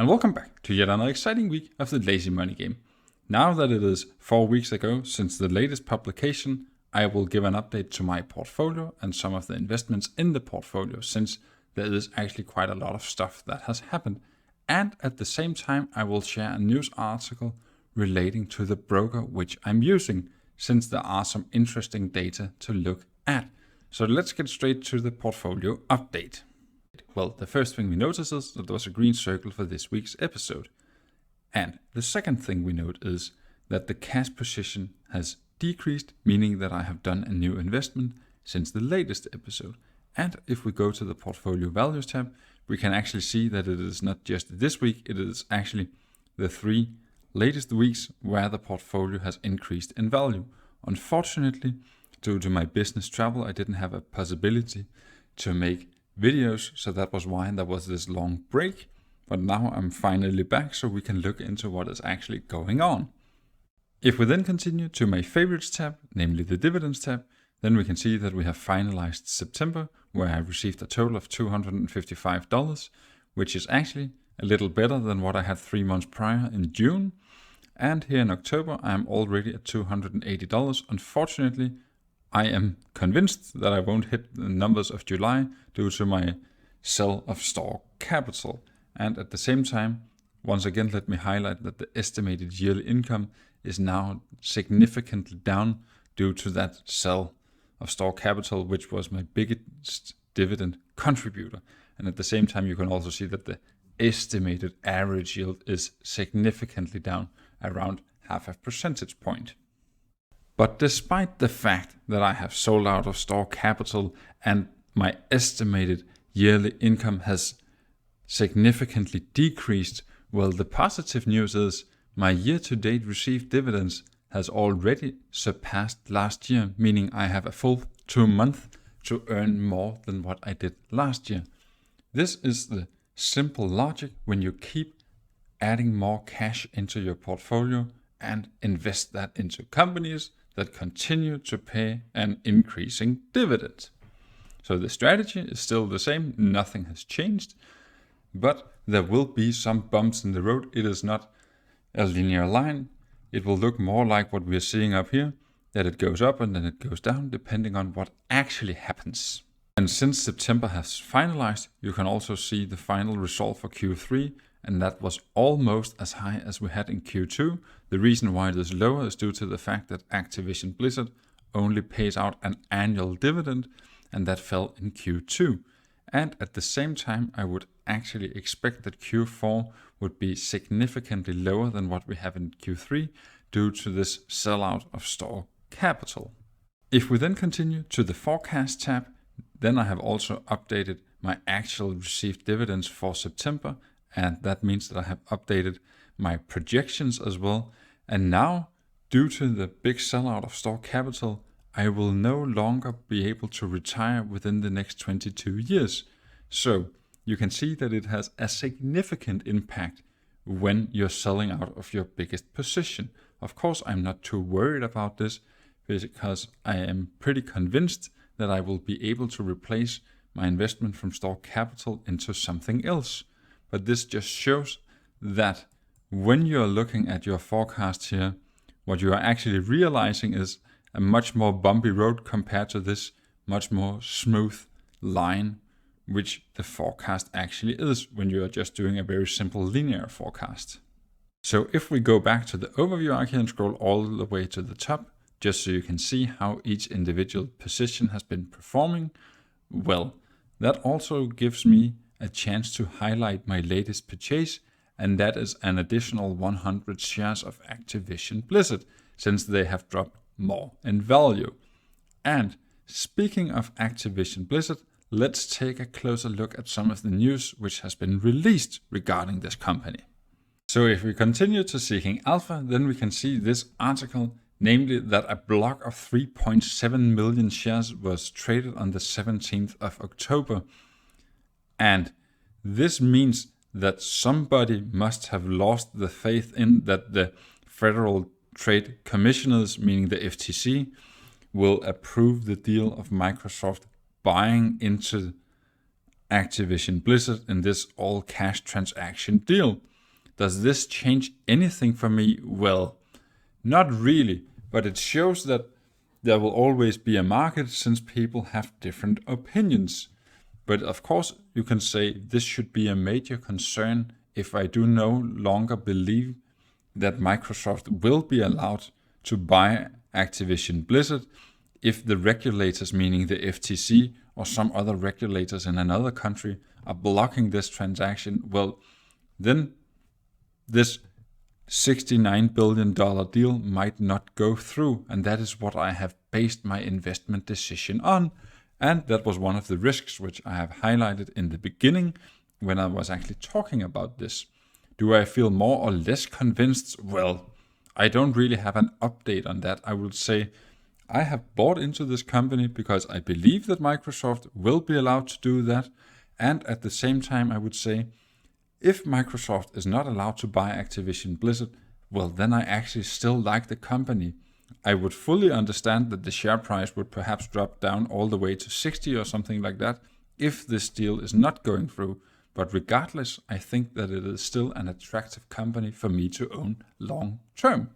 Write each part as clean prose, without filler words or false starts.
and welcome back to yet another exciting week of the Lazy Money Game. Now that it is 4 weeks ago since the latest publication, I will give an update to my portfolio and some of the investments in the portfolio, since there is actually quite a lot of stuff that has happened. And at the same time, I will share a news article relating to the broker which I'm using, since there are some interesting data to look at. So let's get straight to the portfolio update. Well, the first thing we notice is that there was a green circle for this week's episode. And the second thing we note is that the cash position has decreased, meaning that I have done a new investment since the latest episode. And if we go to the portfolio values tab, we can actually see that it is not just this week, it is actually the 3 latest weeks where the portfolio has increased in value. Unfortunately, due to my business travel, I didn't have a possibility to make videos, so that was why there was this long break. But now I'm finally back, so we can look into what is actually going on. If we then continue to my favorites tab, namely the dividends tab, then we can see that we have finalized September, where I received a total of $255, which is actually a little better than what I had 3 months prior in June. And here in October, I am already at $280. Unfortunately, I am convinced that I won't hit the numbers of July due to my sell of store capital. And at the same time, once again, let me highlight that the estimated yearly income is now significantly down due to that sell of store capital, which was my biggest dividend contributor. And at the same time, you can also see that the estimated average yield is significantly down, around 0.5 percentage point. But despite the fact that I have sold out of store capital and my estimated yearly income has significantly decreased, well, the positive news is my year-to-date received dividends has already surpassed last year, meaning I have a full 2 months to earn more than what I did last year. This is the simple logic when you keep adding more cash into your portfolio and invest that into companies that continue to pay an increasing dividend. So the strategy is still the same, nothing has changed, but there will be some bumps in the road. It is not a linear line. It will look more like what we are seeing up here, that it goes up and then it goes down, depending on what actually happens. And since September has finalized, you can also see the final result for Q3, and that was almost as high as we had in Q2. The reason why it is lower is due to the fact that Activision Blizzard only pays out an annual dividend, and that fell in Q2. And at the same time, I would actually expect that Q4 would be significantly lower than what we have in Q3 due to this sellout of store capital. If we then continue to the forecast tab, then I have also updated my actual received dividends for September, and that means that I have updated my projections as well. And now, due to the big sellout of store capital, I will no longer be able to retire within the next 22 years. So you can see that it has a significant impact when you're selling out of your biggest position. Of course, I'm not too worried about this because I am pretty convinced that I will be able to replace my investment from store capital into something else. But this just shows that when you're looking at your forecast here, what you are actually realizing is a much more bumpy road compared to this much more smooth line, which the forecast actually is when you are just doing a very simple linear forecast. So if we go back to the overview arc here and scroll all the way to the top, just so you can see how each individual position has been performing, well, that also gives me a chance to highlight my latest purchase, and that is an additional 100 shares of Activision Blizzard, since they have dropped more in value. And speaking of Activision Blizzard, let's take a closer look at some of the news which has been released regarding this company. So if we continue to Seeking Alpha, then we can see this article, namely that a block of 3.7 million shares was traded on the 17th of October. And this means that somebody must have lost the faith in that the Federal Trade Commissioners, meaning the FTC, will approve the deal of Microsoft buying into Activision Blizzard in this all-cash transaction deal. Does this change anything for me? Well, not really, but it shows that there will always be a market since people have different opinions. But of course, you can say this should be a major concern if I do no longer believe that Microsoft will be allowed to buy Activision Blizzard if the regulators, meaning the FTC or some other regulators in another country, are blocking this transaction. Well, then this $69 billion deal might not go through, and that is what I have based my investment decision on. And that was one of the risks which I have highlighted in the beginning when I was actually talking about this. Do I feel more or less convinced? Well, I don't really have an update on that. I would say I have bought into this company because I believe that Microsoft will be allowed to do that. And at the same time, I would say, if Microsoft is not allowed to buy Activision Blizzard, well, then I actually still like the company. I would fully understand that the share price would perhaps drop down all the way to 60 or something like that if this deal is not going through. But regardless, I think that it is still an attractive company for me to own long term.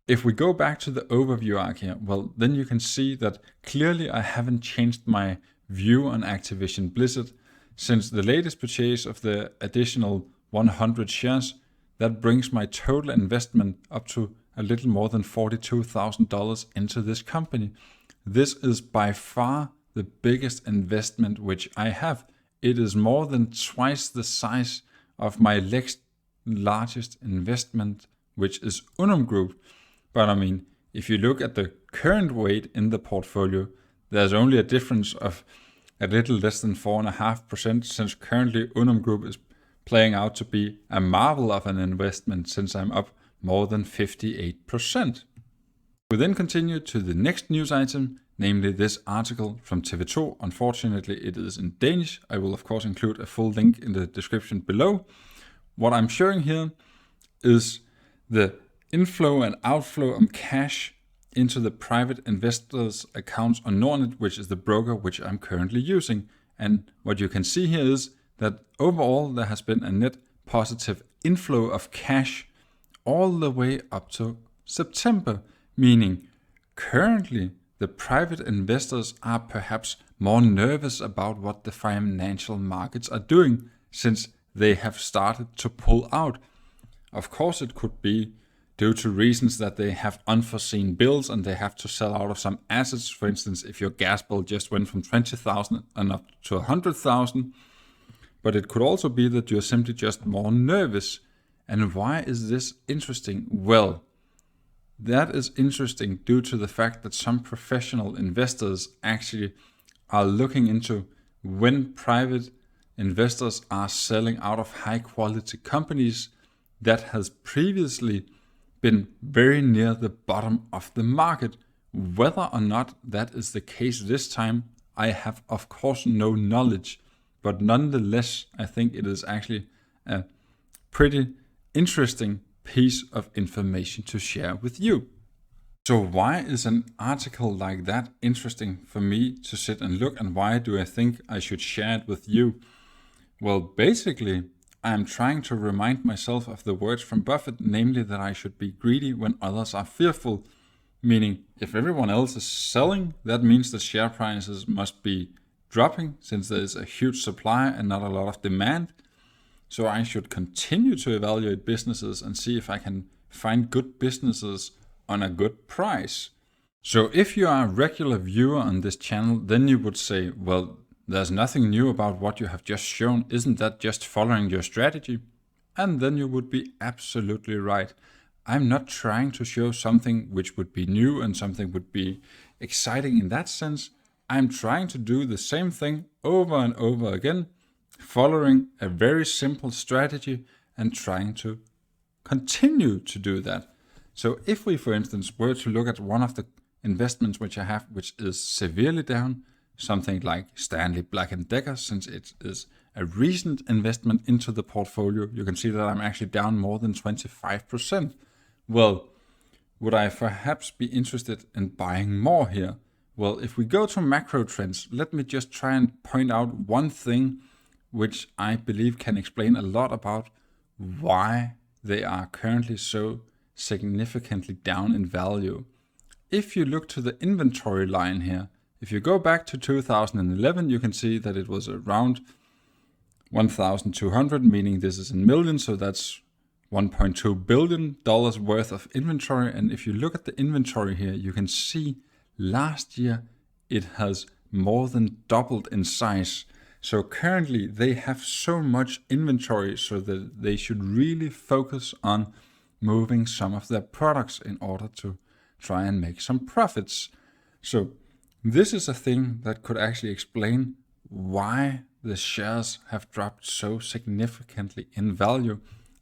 If we go back to the overview arc here, well, then you can see that clearly I haven't changed my view on Activision Blizzard since the latest purchase of the additional 100 shares. That brings my total investment up to a little more than $42,000 into this company. This is by far the biggest investment which I have. It is more than twice the size of my next largest investment, which is Unum Group. But I mean, if you look at the current weight in the portfolio, there's only a difference of a little less than 4.5%, since currently Unum Group is playing out to be a marvel of an investment since I'm up more than 58%. We then continue to the next news item, namely this article from TV2. Unfortunately, it is in Danish. I will of course include a full link in the description below. What I'm showing here is the inflow and outflow of cash into the private investors' accounts on Nordnet, which is the broker which I'm currently using. And what you can see here is that overall there has been a net positive inflow of cash all the way up to September, meaning currently the private investors are perhaps more nervous about what the financial markets are doing since they have started to pull out. Of course, it could be due to reasons that they have unforeseen bills and they have to sell out of some assets. For instance, if your gas bill just went from 20,000 and up to 100,000. But it could also be that you're simply just more nervous. And why is this interesting? Well, that is interesting due to the fact that some professional investors actually are looking into when private investors are selling out of high quality companies that has previously been very near the bottom of the market. Whether or not that is the case this time, I have of course no knowledge, but nonetheless, I think it is actually a pretty interesting piece of information to share with you. So why is an article like that interesting for me to sit and look, and why do I think I should share it with you? Well, basically, I'm trying to remind myself of the words from Buffett, namely that I should be greedy when others are fearful. Meaning, if everyone else is selling, that means the share prices must be dropping since there is a huge supply and not a lot of demand. So I should continue to evaluate businesses and see if I can find good businesses on a good price. So if you are a regular viewer on this channel, then you would say, well, there's nothing new about what you have just shown. Isn't that just following your strategy? And then you would be absolutely right. I'm not trying to show something which would be new and something would be exciting in that sense. I'm trying to do the same thing over and over again, following a very simple strategy and trying to continue to do that. So if we, for instance, were to look at one of the investments which I have, which is severely down, something like Stanley Black & Decker, since it is a recent investment into the portfolio, you can see that I'm actually down more than 25%. Well, would I perhaps be interested in buying more here? Well, if we go to macro trends, let me just try and point out one thing which I believe can explain a lot about why they are currently so significantly down in value. If you look to the inventory line here, if you go back to 2011, you can see that it was around 1,200, meaning this is in millions, so that's $1.2 billion worth of inventory. And if you look at the inventory here, you can see last year it has more than doubled in size. So currently they have so much inventory so that they should really focus on moving some of their products in order to try and make some profits. So this is a thing that could actually explain why the shares have dropped so significantly in value.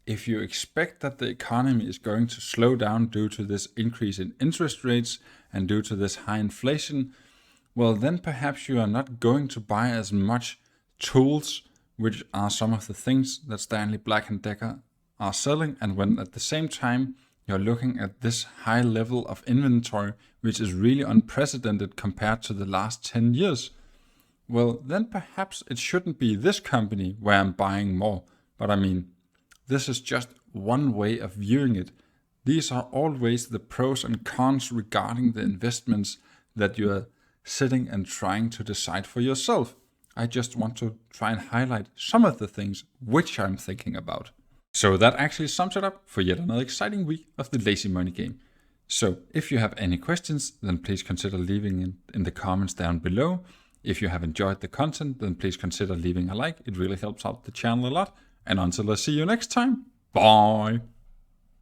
If you expect that the economy is going to slow down due to this increase in interest rates and due to this high inflation, well, then perhaps you are not going to buy as much tools, which are some of the things that Stanley Black & Decker are selling. And when at the same time you're looking at this high level of inventory, which is really unprecedented compared to the last 10 years, well, then perhaps it shouldn't be this company where I'm buying more. But I mean, this is just one way of viewing it. These are always the pros and cons regarding the investments that you are sitting and trying to decide for yourself. I just want to try and highlight some of the things which I'm thinking about. So that actually sums it up for yet another exciting week of the Lazy Money Game. So if you have any questions, then please consider leaving it in the comments down below. If you have enjoyed the content, then please consider leaving a like. It really helps out the channel a lot. And until I see you next time, bye!